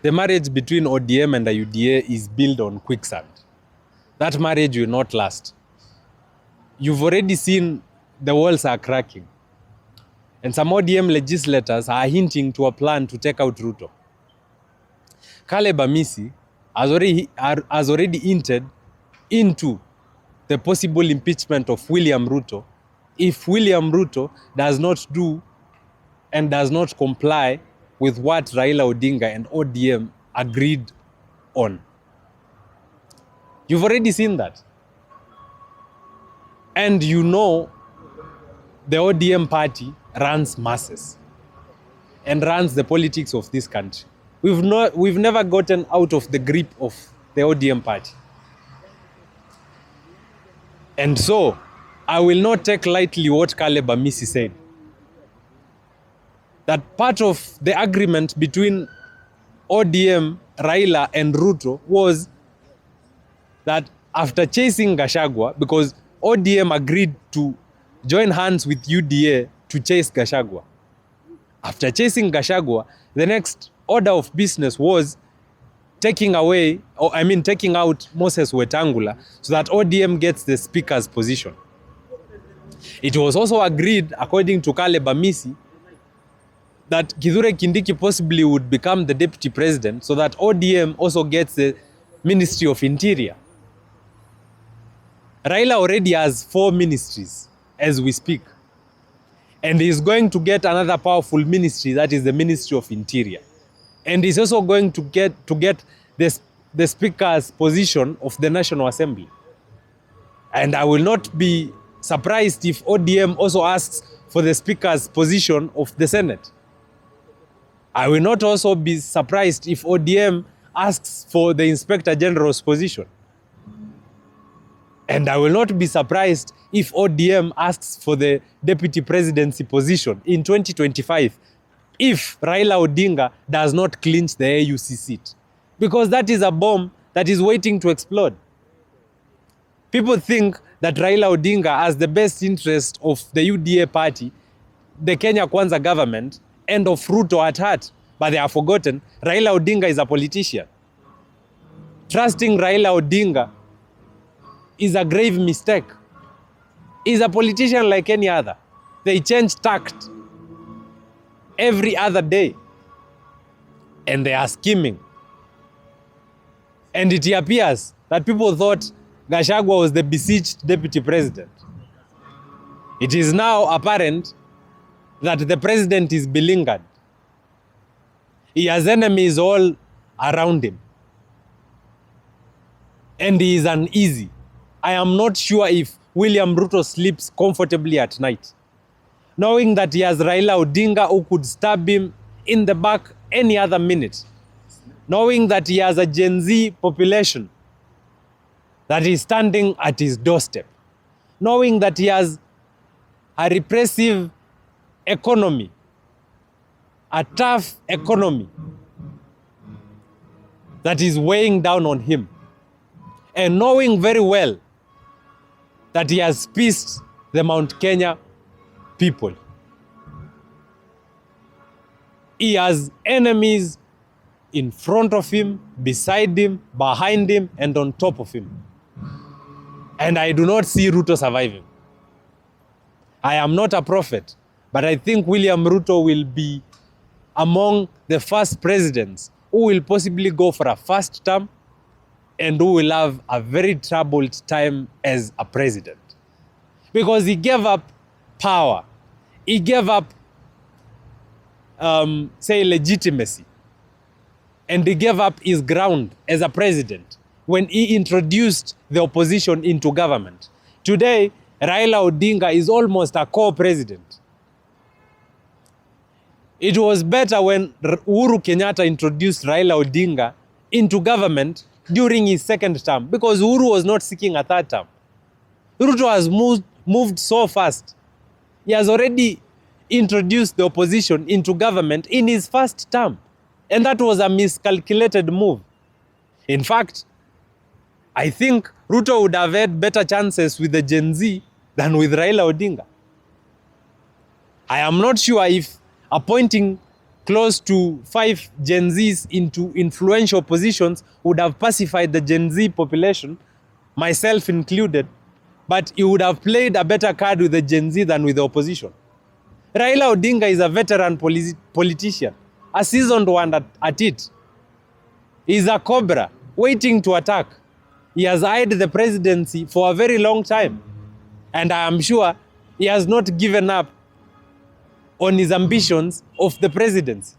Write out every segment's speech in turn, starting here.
the marriage between ODM and the UDA is built on quicksand. That marriage will not last. You've already seen the walls are cracking. And some ODM legislators are hinting to a plan to take out Ruto. Caleb Amisi has already hinted into the possible impeachment of William Ruto if William Ruto does not do and does not comply with what Raila Odinga and ODM agreed on. You've already seen that. And you know the ODM party runs masses and runs the politics of this country. We've never gotten out of the grip of the ODM party. And so, I will not take lightly what Caleb Amisi said. That part of the agreement between ODM, Raila and Ruto was that after chasing Gachagua, because ODM agreed to join hands with UDA to chase Gachagua. After chasing Gachagua, the next order of business was taking out Moses Wetangula so that ODM gets the speaker's position. It was also agreed, according to Caleb Amisi, that Kithure Kindiki possibly would become the deputy president so that ODM also gets the Ministry of Interior. Raila already has 4 ministries as we speak. And he's going to get another powerful ministry, that is the Ministry of Interior. And he's also going to get the speaker's position of the National Assembly. And I will not be surprised if ODM also asks for the speaker's position of the Senate. I will not also be surprised if ODM asks for the Inspector General's position. And I will not be surprised if ODM asks for the deputy presidency position in 2025 if Raila Odinga does not clinch the AUC seat. Because that is a bomb that is waiting to explode. People think that Raila Odinga has the best interest of the UDA party, the Kenya Kwanza government, and of Ruto at heart. But they have forgotten Raila Odinga is a politician. Trusting Raila Odinga is a grave mistake. He's a politician like any other. They change tact every other day. And they are scheming. And it appears that people thought Gachagua was the besieged deputy president. It is now apparent that the president is beleaguered. He has enemies all around him. And he is uneasy. I am not sure if William Ruto sleeps comfortably at night, knowing that he has Raila Odinga who could stab him in the back any other minute, knowing that he has a Gen Z population that is standing at his doorstep, knowing that he has a repressive economy, a tough economy that is weighing down on him, and knowing very well that he has pieced the Mount Kenya people. He has enemies in front of him, beside him, behind him, and on top of him. And I do not see Ruto surviving. I am not a prophet, but I think William Ruto will be among the first presidents who will possibly go for a first term and who will have a very troubled time as a president. Because he gave up power. He gave up, legitimacy. And he gave up his ground as a president when he introduced the opposition into government. Today, Raila Odinga is almost a co-president. It was better when Uhuru Kenyatta introduced Raila Odinga into government during his second term, because Uhuru was not seeking a third term. Ruto has moved so fast. He has already introduced the opposition into government in his first term. And that was a miscalculated move. In fact, I think Ruto would have had better chances with the Gen Z than with Raila Odinga. I am not sure if appointing close to 5 Gen Zs into influential positions would have pacified the Gen Z population, myself included, but he would have played a better card with the Gen Z than with the opposition. Raila Odinga is a veteran politician, a seasoned one at it. He's a cobra waiting to attack. He has eyed the presidency for a very long time. And I am sure he has not given up on his ambitions of the presidency.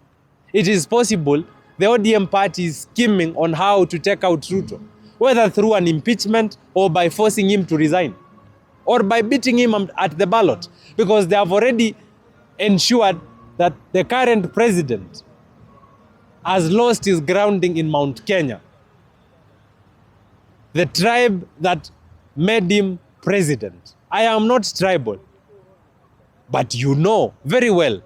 It is possible the ODM party is scheming on how to take out Ruto, whether through an impeachment or by forcing him to resign, or by beating him at the ballot, because they have already ensured that the current president has lost his grounding in Mount Kenya, the tribe that made him president. I am not tribal, but you know very well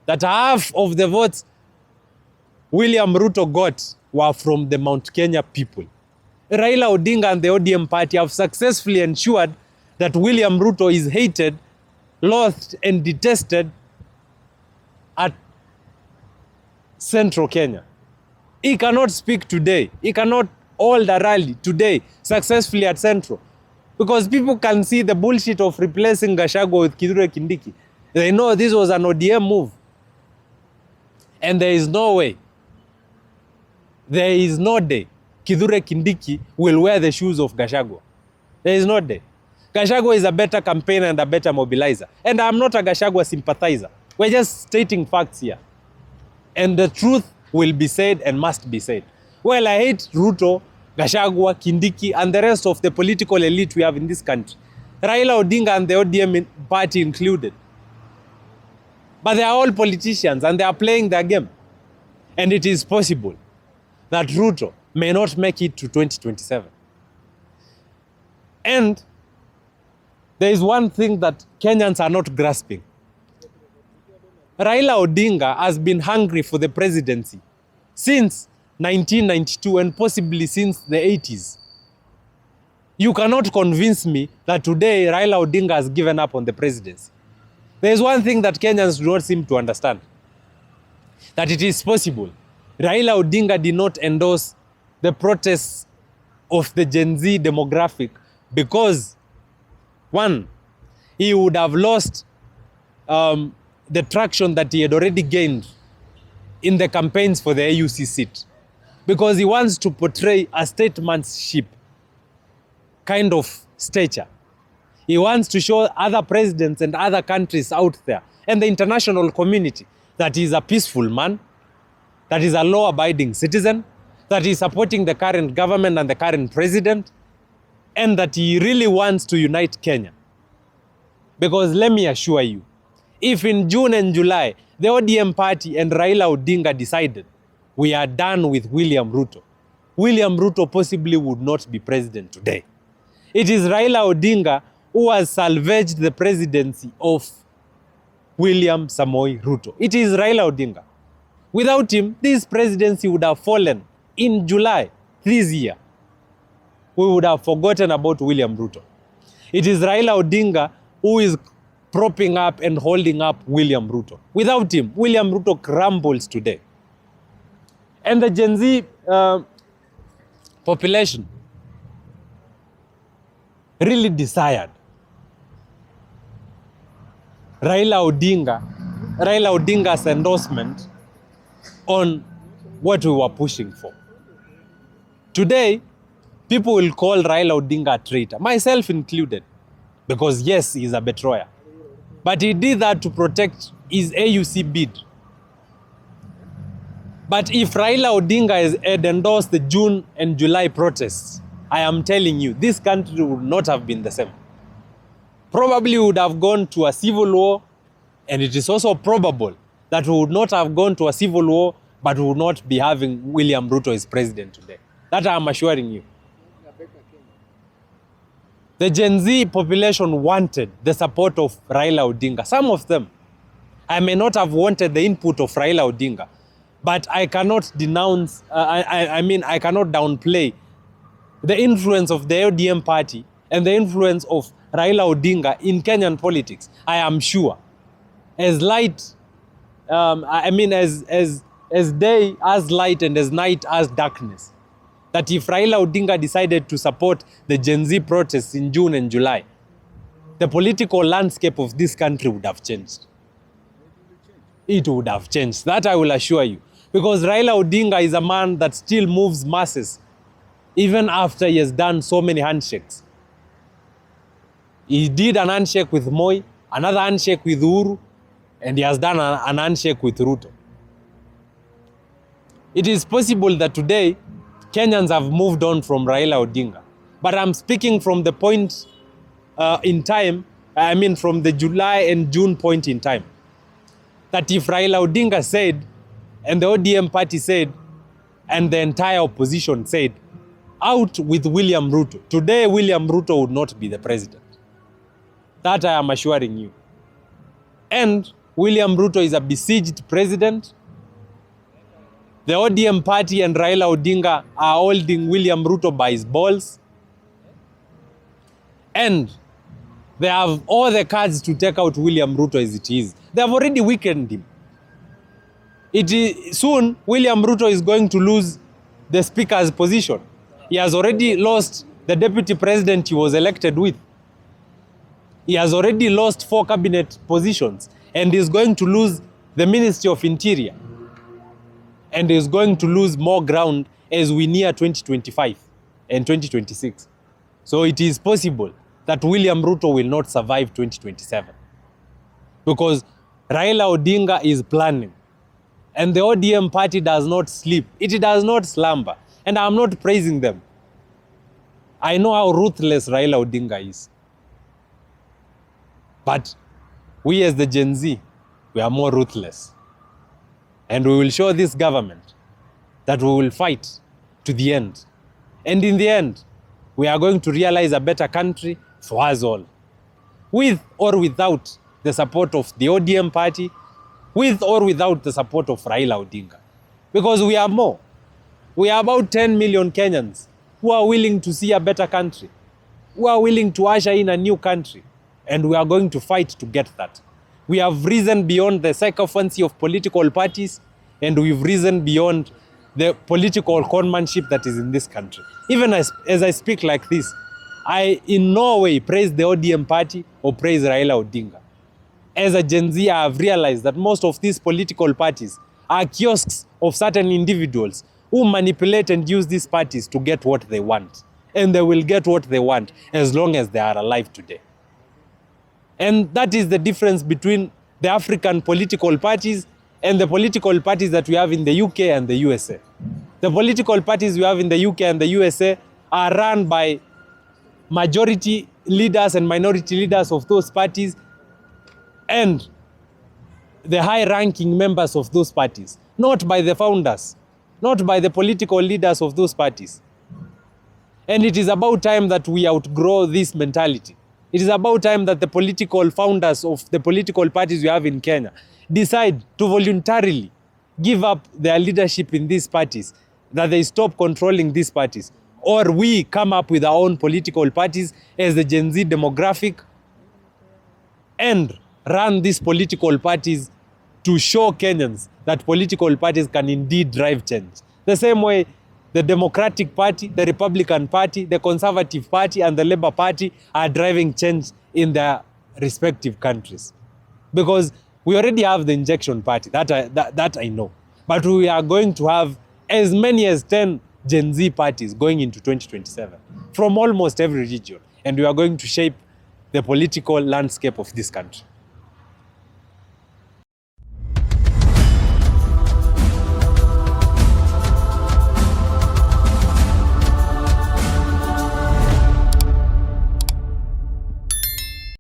that half of the votes William Ruto got were from the Mount Kenya people. Raila Odinga and the ODM party have successfully ensured that William Ruto is hated, loathed, and detested at Central Kenya. He cannot speak today. He cannot hold a rally today successfully at Central, because people can see the bullshit of replacing Gachagua with Kithure Kindiki. They know this was an ODM move. And there is no way, there is no day Kithure Kindiki will wear the shoes of Gachagua. There is no day. Gachagua is a better campaigner and a better mobilizer. And I'm not a Gachagua sympathizer. We're just stating facts here. And the truth will be said and must be said. Well, I hate Ruto, Gachagua, Kindiki, and the rest of the political elite we have in this country. Raila Odinga and the ODM party included. But they are all politicians and they are playing their game. And it is possible that Ruto may not make it to 2027. And there is one thing that Kenyans are not grasping. Raila Odinga has been hungry for the presidency since 1992 and possibly since the 80s. You cannot convince me that today Raila Odinga has given up on the presidency. There is one thing that Kenyans do not seem to understand, that it is possible Raila Odinga did not endorse the protests of the Gen Z demographic because, one, he would have lost the traction that he had already gained in the campaigns for the AUC seat, because he wants to portray a statesmanship kind of stature. He wants to show other presidents and other countries out there and the international community that he is a peaceful man, that he is a law-abiding citizen, that he is supporting the current government and the current president, and that he really wants to unite Kenya. Because let me assure you, if in June and July, the ODM party and Raila Odinga decided we are done with William Ruto, William Ruto possibly would not be president today. It is Raila Odinga who has salvaged the presidency of William Samoei Ruto. It is Raila Odinga. Without him, this presidency would have fallen in July this year. We would have forgotten about William Ruto. It is Raila Odinga who is propping up and holding up William Ruto. Without him, William Ruto crumbles today. And the Gen Z population really desired Raila Odinga's endorsement on what we were pushing for. Today, people will call Raila Odinga a traitor, myself included, because yes, he is a betrayer. But he did that to protect his AUC bid. But if Raila Odinga had endorsed the June and July protests, I am telling you, this country would not have been the same. Probably would have gone to a civil war, and it is also probable that we would not have gone to a civil war, but we would not be having William Ruto as president today. That I am assuring you. The Gen Z population wanted the support of Raila Odinga. Some of them. I may not have wanted the input of Raila Odinga, but I cannot denounce, I cannot downplay the influence of the ODM party and the influence of Raila Odinga in Kenyan politics. I am sure, as light I mean, as day as light and as night as darkness. That if Raila Odinga decided to support the Gen Z protests in June and July, the political landscape of this country would have changed. It would have changed. That I will assure you. Because Raila Odinga is a man that still moves masses, even after he has done so many handshakes. He did an handshake with Moi, another handshake with Uhuru, and he has done an handshake with Ruto. It is possible that today, Kenyans have moved on from Raila Odinga. But I'm speaking from the point in time, I mean from the July and June point in time. That if Raila Odinga said, and the ODM party said, and the entire opposition said, out with William Ruto, today William Ruto would not be the president. That I am assuring you. And William Ruto is a besieged president. The ODM party and Raila Odinga are holding William Ruto by his balls. And they have all the cards to take out William Ruto as it is. They have already weakened him. Soon, William Ruto is going to lose the speaker's position. He has already lost the deputy president he was elected with. He has already lost 4 cabinet positions and is going to lose the Ministry of Interior. And is going to lose more ground as we near 2025 and 2026. So it is possible that William Ruto will not survive 2027. Because Raila Odinga is planning. And the ODM party does not sleep. It does not slumber. And I'm not praising them. I know how ruthless Raila Odinga is. But we as the Gen Z, we are more ruthless. And we will show this government that we will fight to the end. And in the end, we are going to realize a better country for us all. With or without the support of the ODM party, with or without the support of Raila Odinga. Because we are more. We are about 10 million Kenyans who are willing to see a better country, who are willing to usher in a new country. And we are going to fight to get that. We have risen beyond the sycophancy of political parties, and we've risen beyond the political conmanship that is in this country. Even as I speak like this, I in no way praise the ODM party or praise Raila Odinga. As a Gen Z, I have realized that most of these political parties are kiosks of certain individuals who manipulate and use these parties to get what they want. And they will get what they want as long as they are alive today. And that is the difference between the African political parties and the political parties that we have in the UK and the USA. The political parties we have in the UK and the USA are run by majority leaders and minority leaders of those parties and the high-ranking members of those parties, not by the founders, not by the political leaders of those parties. And it is about time that we outgrow this mentality. It is about time that the political founders of the political parties we have in Kenya decide to voluntarily give up their leadership in these parties, that they stop controlling these parties. Or we come up with our own political parties as the Gen Z demographic and run these political parties to show Kenyans that political parties can indeed drive change. The same way the Democratic Party, the Republican Party, the Conservative Party, and the Labour Party are driving change in their respective countries. Because we already have the injection party, that I know. But we are going to have as many as 10 Gen Z parties going into 2027 from almost every region. And we are going to shape the political landscape of this country.